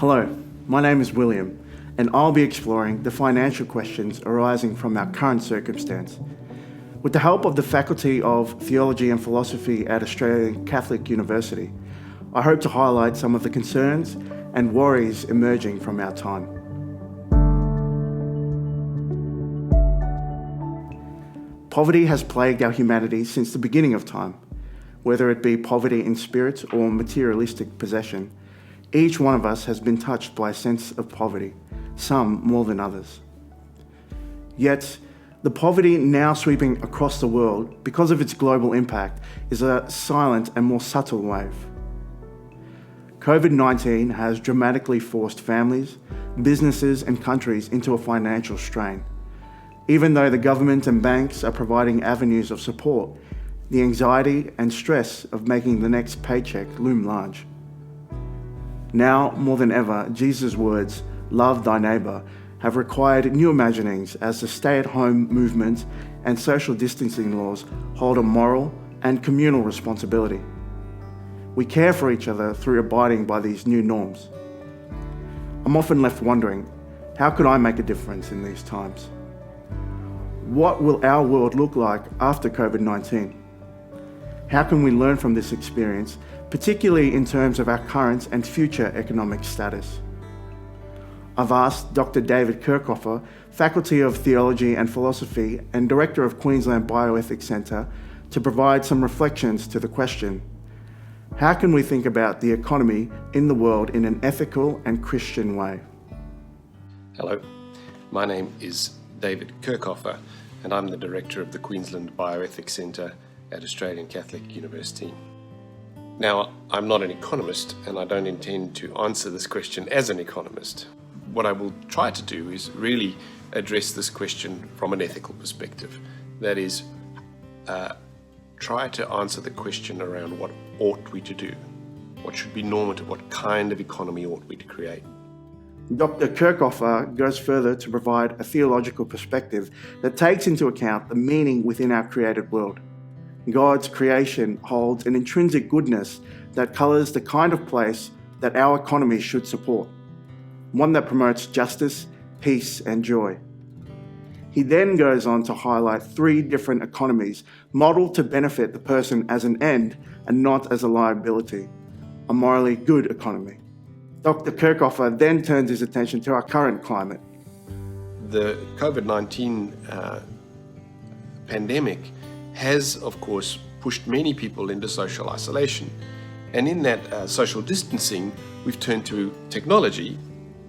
Hello, my name is William, and I'll be exploring the financial questions arising from our current circumstance. With the help of the Faculty of Theology and Philosophy at Australian Catholic University, I hope to highlight some of the concerns and worries emerging from our time. Poverty has plagued our humanity since the beginning of time. Whether it be poverty in spirit or materialistic possession, each one of us has been touched by a sense of poverty, some more than others. Yet, the poverty now sweeping across the world, because of its global impact, is a silent and more subtle wave. COVID-19 has dramatically forced families, businesses and countries into a financial strain. Even though the government and banks are providing avenues of support, the anxiety and stress of making the next paycheck loom large. Now, more than ever, Jesus' words, "Love thy neighbour," have required new imaginings as the stay-at-home movement and social distancing laws hold a moral and communal responsibility. We care for each other through abiding by these new norms. I'm often left wondering, how could I make a difference in these times? What will our world look like after COVID-19? How can we learn from this experience, particularly in terms of our current and future economic status? I've asked Dr David Kirchhoffer, Faculty of Theology and Philosophy and Director of Queensland Bioethics Centre, to provide some reflections to the question, how can we think about the economy in the world in an ethical and Christian way? Hello, my name is David Kirchhoffer and I'm the Director of the Queensland Bioethics Centre at Australian Catholic University. Now, I'm not an economist and I don't intend to answer this question as an economist. What I will try to do is really address this question from an ethical perspective. That is, try to answer the question around what ought we to do? What should be normative? What kind of economy ought we to create? Dr Kirchhoffer goes further to provide a theological perspective that takes into account the meaning within our created world. God's creation holds an intrinsic goodness that colours the kind of place that our economy should support, one that promotes justice, peace and joy. He then goes on to highlight 3 different economies modelled to benefit the person as an end and not as a liability, a morally good economy. Dr Kirchhoffer then turns his attention to our current climate. The COVID-19 pandemic has, of course, pushed many people into social isolation. And in that social distancing, we've turned to technology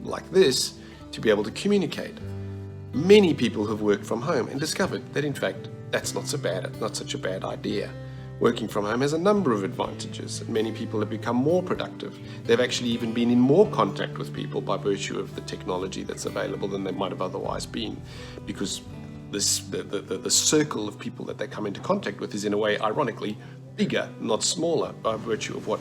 like this to be able to communicate. Many people have worked from home and discovered that, in fact, that's not such a bad idea. Working from home has a number of advantages. Many people have become more productive. They've actually even been in more contact with people by virtue of the technology that's available than they might have otherwise been, because the circle of people that they come into contact with is, in a way, ironically, bigger, not smaller, by virtue of what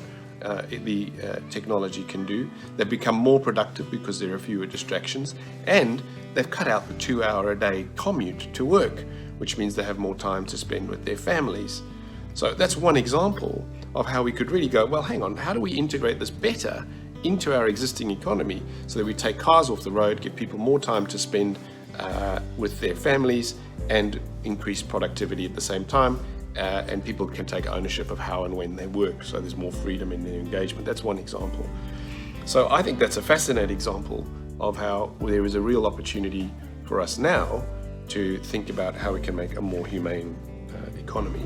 the technology can do. They've become more productive because there are fewer distractions, and they've cut out the 2-hour-a-day commute to work, which means they have more time to spend with their families. So that's one example of how we could really go, well, hang on, how do we integrate this better into our existing economy so that we take cars off the road, give people more time to spend with their families and increase productivity at the same time, and people can take ownership of how and when they work, so there's more freedom in their engagement. That's one example. So I think that's a fascinating example of how there is a real opportunity for us now to think about how we can make a more humane economy.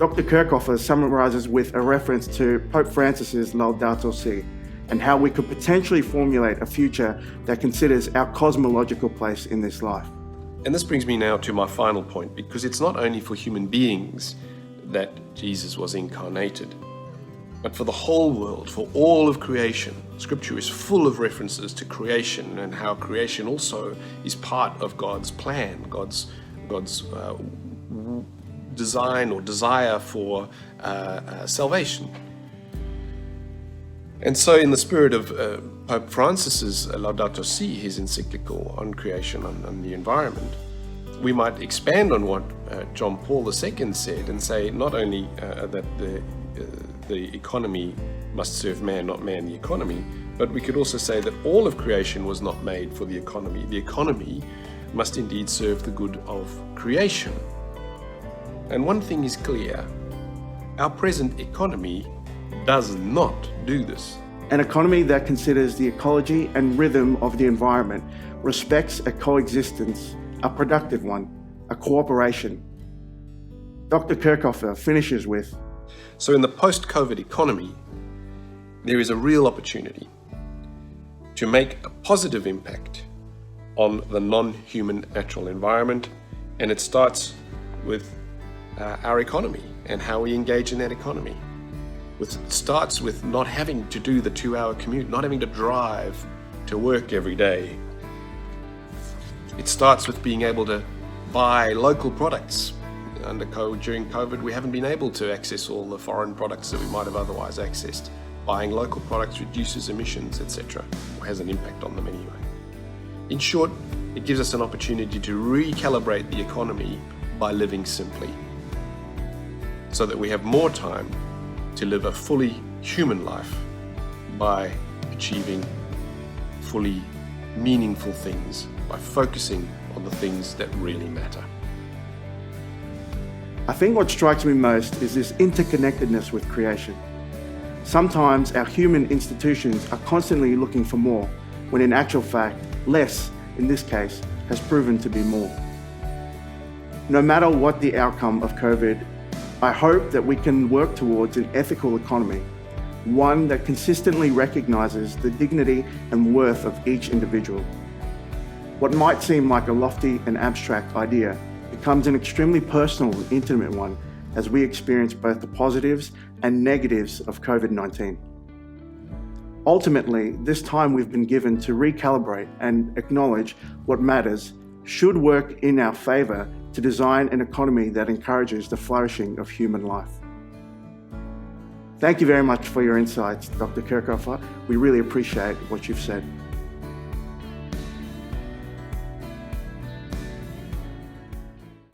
Dr Kirchhoffer summarises with a reference to Pope Francis's Laudato Si and how we could potentially formulate a future that considers our cosmological place in this life. And this brings me now to my final point, because it's not only for human beings that Jesus was incarnated, but for the whole world, for all of creation. Scripture is full of references to creation and how creation also is part of God's plan, God's design or desire for salvation. And so in the spirit of Pope Francis's Laudato Si, his encyclical on creation and the environment, we might expand on what John Paul II said and say not only that the economy must serve man, not man the economy, But we could also say that all of creation was not made for the economy. The economy must indeed serve the good of creation. And one thing is clear, our present economy does not do this. An economy that considers the ecology and rhythm of the environment, respects a coexistence, a productive one, a cooperation. Dr. Kirchhoffer finishes with, So in the post-COVID economy, there is a real opportunity to make a positive impact on the non-human natural environment, and it starts with our economy and how we engage in that economy. It starts with not having to do the 2-hour commute, not having to drive to work every day. It starts with being able to buy local products. During COVID, we haven't been able to access all the foreign products that we might have otherwise accessed. Buying local products reduces emissions, etc., or has an impact on them anyway. In short, it gives us an opportunity to recalibrate the economy by living simply, so that we have more time to live a fully human life by achieving fully meaningful things, by focusing on the things that really matter. I think what strikes me most is this interconnectedness with creation. Sometimes our human institutions are constantly looking for more, when in actual fact, less, in this case, has proven to be more. No matter what the outcome of COVID, I hope that we can work towards an ethical economy, one that consistently recognises the dignity and worth of each individual. What might seem like a lofty and abstract idea becomes an extremely personal and intimate one as we experience both the positives and negatives of COVID-19. Ultimately, this time we've been given to recalibrate and acknowledge what matters should work in our favour to design an economy that encourages the flourishing of human life. Thank you very much for your insights, Dr. Kirchhoffer. We really appreciate what you've said.